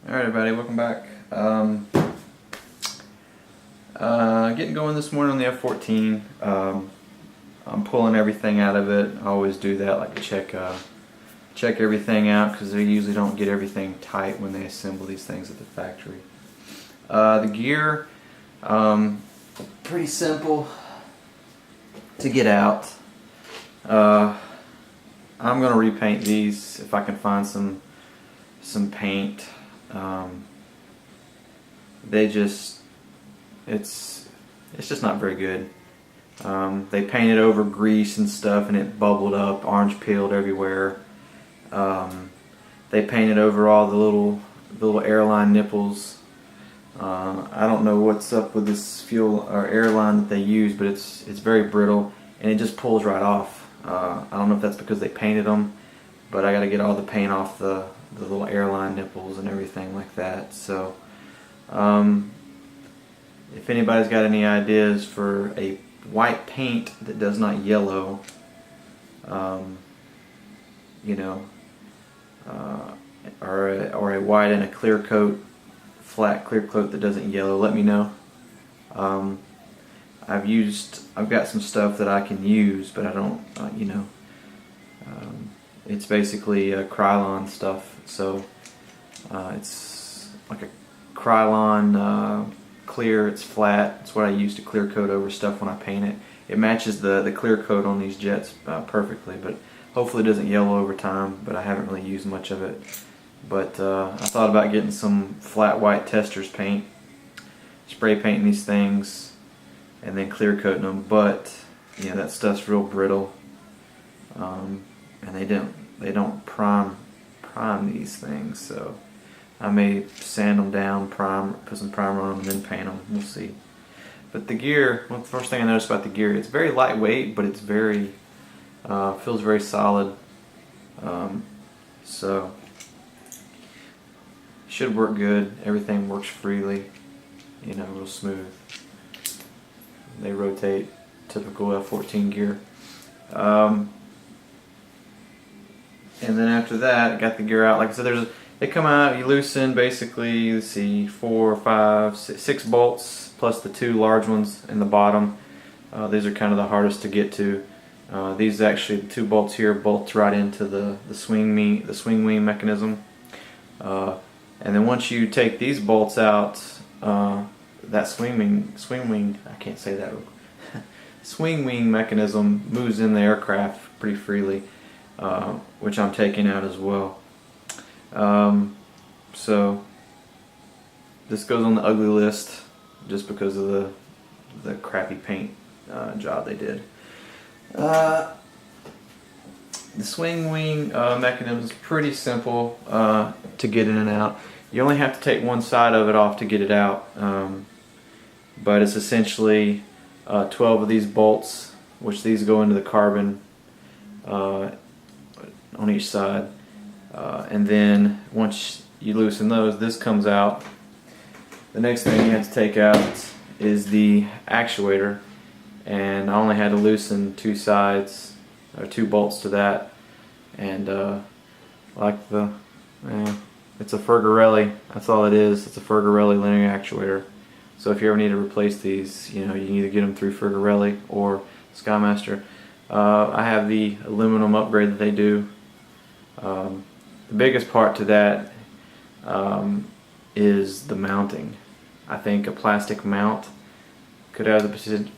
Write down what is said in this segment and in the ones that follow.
Alright everybody, welcome back. Getting going this morning on the F-14. I'm pulling everything out of it. I always do that, like to check everything out, because they usually don't get everything tight when they assemble these things at the factory. The gear, pretty simple to get out. I'm going to repaint these if I can find some paint. It's just not very good. They painted over grease and stuff and it bubbled up, orange peeled everywhere. They painted over all the little airline nipples. I don't know what's up with this fuel or airline that they use, but it's very brittle and it just pulls right off. I don't know if that's because they painted them, but I got to get all the paint off the little airline nipples and everything like that. So if anybody's got any ideas for a white paint that does not yellow, or a white and a clear coat, flat clear coat that doesn't yellow, let me know. I've got some stuff that I can use, but I don't, it's basically Krylon stuff. So it's like a Krylon clear. It's flat. It's what I use to clear coat over stuff when I paint it. It matches the clear coat on these jets perfectly, but hopefully it doesn't yellow over time. But I haven't really used much of it. But I thought about getting some flat white Testors paint, spray painting these things, and then clear coating them. But that stuff's real brittle, and they don't prime these things. So I may sand them down, put some primer on them, and then paint them. We'll see. But the gear, well, the first thing I noticed about the gear, it's very lightweight, but it's very feels very solid. So should work good. Everything works freely, real smooth. They rotate, typical F-14 gear. And then after that, I got the gear out. Like I said, they come out, you loosen basically, let's see, 4, 5, 6 bolts plus the 2 large ones in the bottom. These are kind of the hardest to get to. These actually, the 2 bolts here bolts right into the swing wing mechanism. And then once you take these bolts out, that swing wing, I can't say that. Swing wing mechanism moves in the aircraft pretty freely, which I'm taking out as well. So this goes on the ugly list just because of the crappy paint job they did. The swing wing mechanism is pretty simple to get in and out. You only have to take one side of it off to get it out, but it's essentially 12 of these bolts, which these go into the carbon on each side. And then once you loosen those, this comes out. The next thing you have to take out is the actuator, and I only had to loosen 2 sides, or 2 bolts to that. And it's a Fergarelli, that's all it is. It's a Fergarelli linear actuator. So if you ever need to replace these, you can either get them through Fergarelli or Skymaster. I have the aluminum upgrade that they do. The biggest part to that is the mounting. I think a plastic mount could have the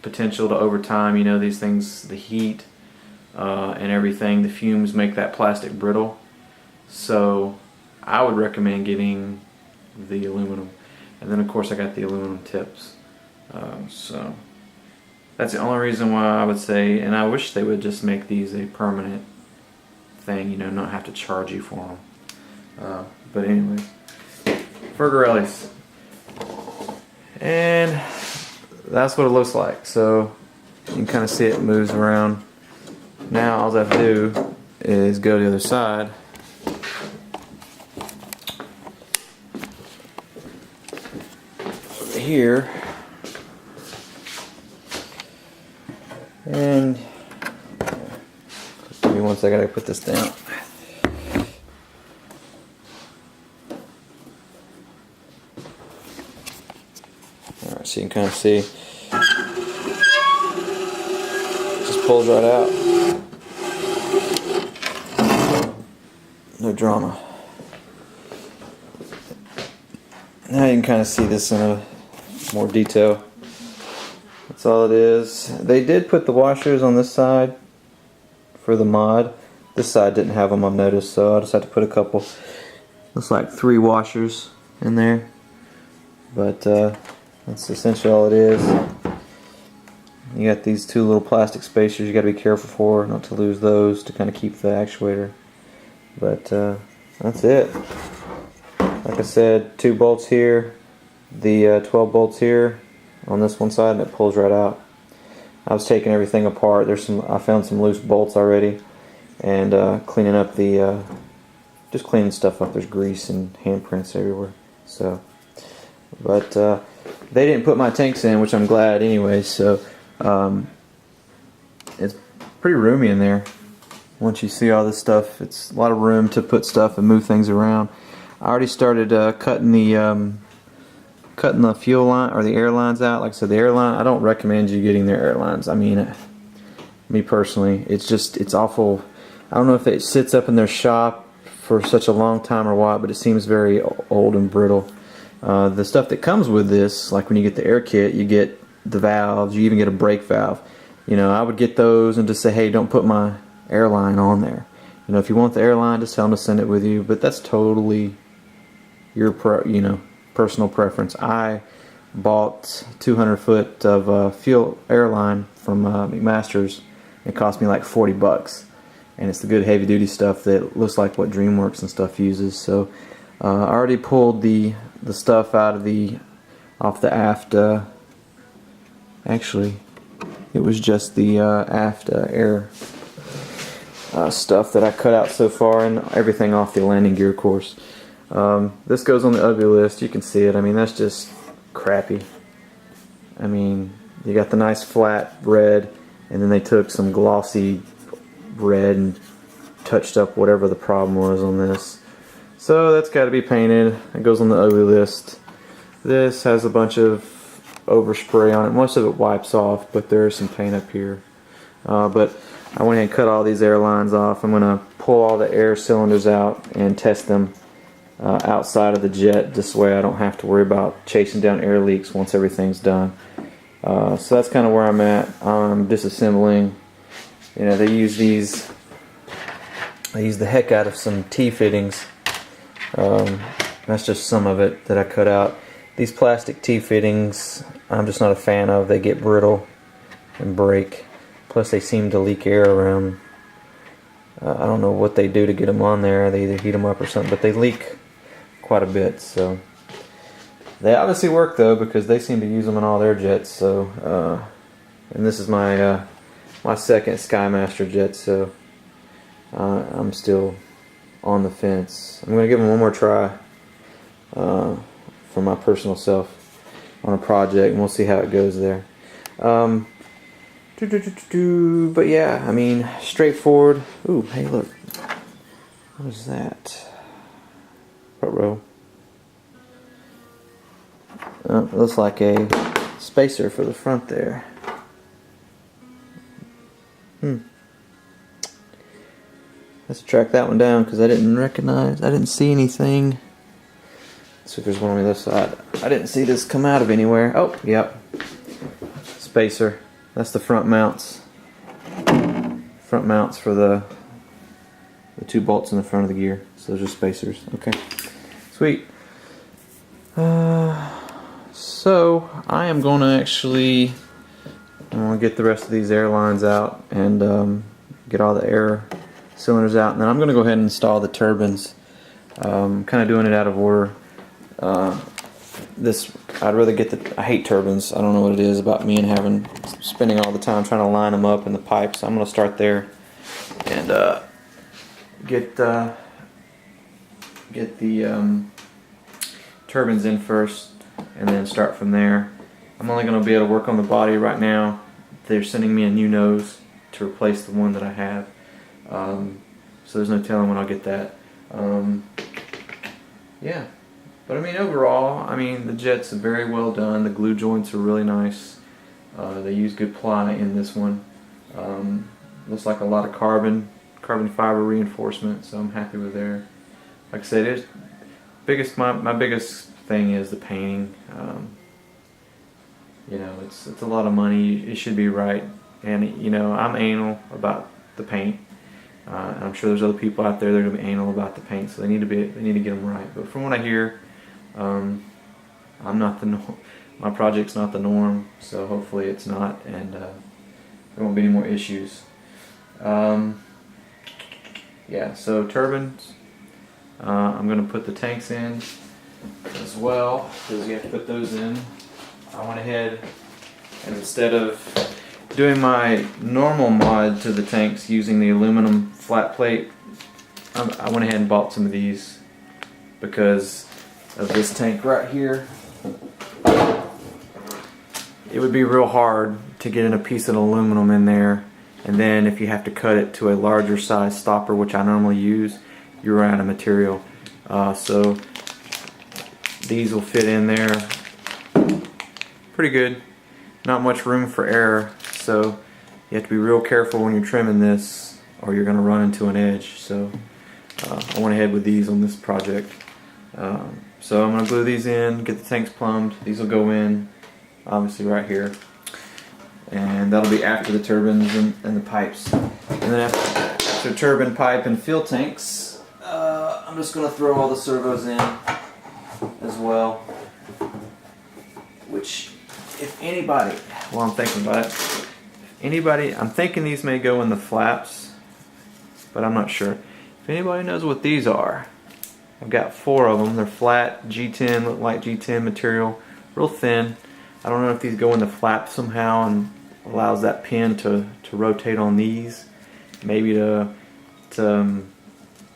potential to, over time, these things, the heat and everything, the fumes make that plastic brittle. So I would recommend getting the aluminum. And then of course I got the aluminum tips. So that's the only reason why I would say, and I wish they would just make these a permanent thing, not have to charge you for them. But anyway, Fergarelli's, and that's what it looks like. So you can kind of see it moves around. Now all I have to do is go to the other side. Over here, and give me one second, I gotta put this down. so you can kind of see. Just pulls right out. No drama. Now you can kind of see this in a more detail. That's all it is. They did put the washers on this side for the mod. This side didn't have them, I've noticed, so I just had to put a couple. Looks like 3 washers in there. But that's essentially all it is. You got these 2 little plastic spacers you got to be careful for, not to lose those, to kind of keep the actuator. But that's it. Like I said, 2 bolts here, the 12 bolts here on this one side, and it pulls right out. I was taking everything apart. I found some loose bolts already, and cleaning up the just cleaning stuff up. There's grease and handprints everywhere. So, but they didn't put my tanks in, which I'm glad anyway. So it's pretty roomy in there. Once you see all this stuff, it's a lot of room to put stuff and move things around. I already started cutting the fuel line or the airlines out. Like I said, the airline, I don't recommend you getting their airlines. I mean, me personally, it's awful. I don't know if it sits up in their shop for such a long time or what, but it seems very old and brittle. The stuff that comes with this, like when you get the air kit, you get the valves, you even get a brake valve. You know, I would get those and just say, hey, don't put my airline on there. You know, if you want the airline, just tell them to send it with you, but that's totally your personal preference. I bought 200 foot of fuel airline from McMaster's. It cost me like 40 bucks, and it's the good heavy duty stuff that looks like what DreamWorks and stuff uses. So I already pulled the stuff out of off the aft. Actually, it was just the aft air stuff that I cut out so far, and everything off the landing gear course. This goes on the ugly list. You can see it. I mean, that's just crappy. I mean, you got the nice flat red, and then they took some glossy red and touched up whatever the problem was on this. So that's got to be painted. It goes on the ugly list. This has a bunch of overspray on it. Most of it wipes off, but there is some paint up here. But I went ahead and cut all these airlines off. I'm going to pull all the air cylinders out and test them outside of the jet. This way I don't have to worry about chasing down air leaks once everything's done. So that's kind of where I'm at. I'm disassembling. You know, they use these. I use the heck out of some T-fittings. That's just some of it that I cut out. These plastic T-fittings, I'm just not a fan of. They get brittle and break. Plus they seem to leak air around. I don't know what they do to get them on there. They either heat them up or something, but they leak quite a bit. So they obviously work though, because they seem to use them in all their jets. So and this is my my second Skymaster jet, so I'm still on the fence. I'm going to give them one more try for my personal self on a project, and we'll see how it goes there. But yeah, I mean, straightforward. Ooh, hey, look. What is that? Front row. It looks like a spacer for the front there. Let's track that one down because I didn't see anything. Let's see if there's one on the other side. I didn't see this come out of anywhere. Oh, yep. Spacer. That's the front mounts. Front mounts for the 2 bolts in the front of the gear. So those are spacers. Okay. Sweet. So I am going to actually get the rest of these airlines out and get all the air cylinders out, and then I'm going to go ahead and install the turbines. Kind of doing it out of order. I'd rather get I hate turbines. I don't know what it is about me and spending all the time trying to line them up in the pipes. So I'm going to start there and get the turbines in first, and then start from there. I'm only going to be able to work on the body right now. They're sending me a new nose to replace the one that I have. So there's no telling when I'll get that. Yeah, But I mean, overall, I mean, the jet's very well done. The glue joints are really nice. They use good ply in this one. Looks like a lot of carbon fiber reinforcement, so I'm happy with there. Like I said, my biggest thing is the painting. You know, it's a lot of money. It should be right, and you know, I'm anal about the paint. And I'm sure there's other people out there that are gonna be anal about the paint, so they need to get them right. But from what I hear, I'm not my project's not the norm, so hopefully it's not, and there won't be any more issues. Yeah, so turbines. I'm gonna put the tanks in as well, because you have to put those in. I went ahead and instead of doing my normal mod to the tanks using the aluminum flat plate, I went ahead and bought some of these because of this tank right here. It would be real hard to get in a piece of aluminum in there, and then if you have to cut it to a larger size stopper, which I normally use, you run out of material. So these will fit in there pretty good. Not much room for error, so you have to be real careful when you're trimming this, or you're going to run into an edge. So I went ahead with these on this project. So I'm going to glue these in, get the tanks plumbed. These will go in obviously right here, and that'll be after the turbines and the pipes. And then after turbine, pipe, and fuel tanks, I'm just going to throw all the servos in as well, which, if anybody, well, I'm thinking about it, I'm thinking these may go in the flaps, but I'm not sure. If anybody knows what these are, I've got 4 of them. They're flat G10, look like G10 material, real thin. I don't know if these go in the flap somehow and allows that pin to rotate on these, maybe to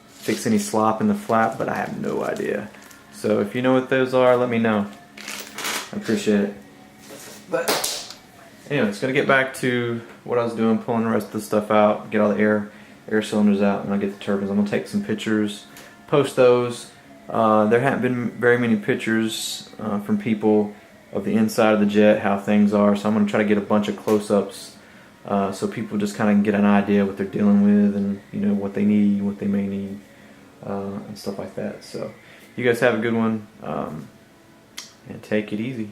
fix any slop in the flap, but I have no idea. So if you know what those are, let me know. I appreciate it. But anyway, it's going to get back to what I was doing, pulling the rest of the stuff out, get all the air cylinders out, and I'll get the turbines. I'm going to take some pictures, post those. There haven't been very many pictures from people of the inside of the jet, how things are, so I'm going to try to get a bunch of close-ups so people just kind of get an idea what they're dealing with, and you know, what they need, what they may need, and stuff like that. So you guys have a good one, and take it easy.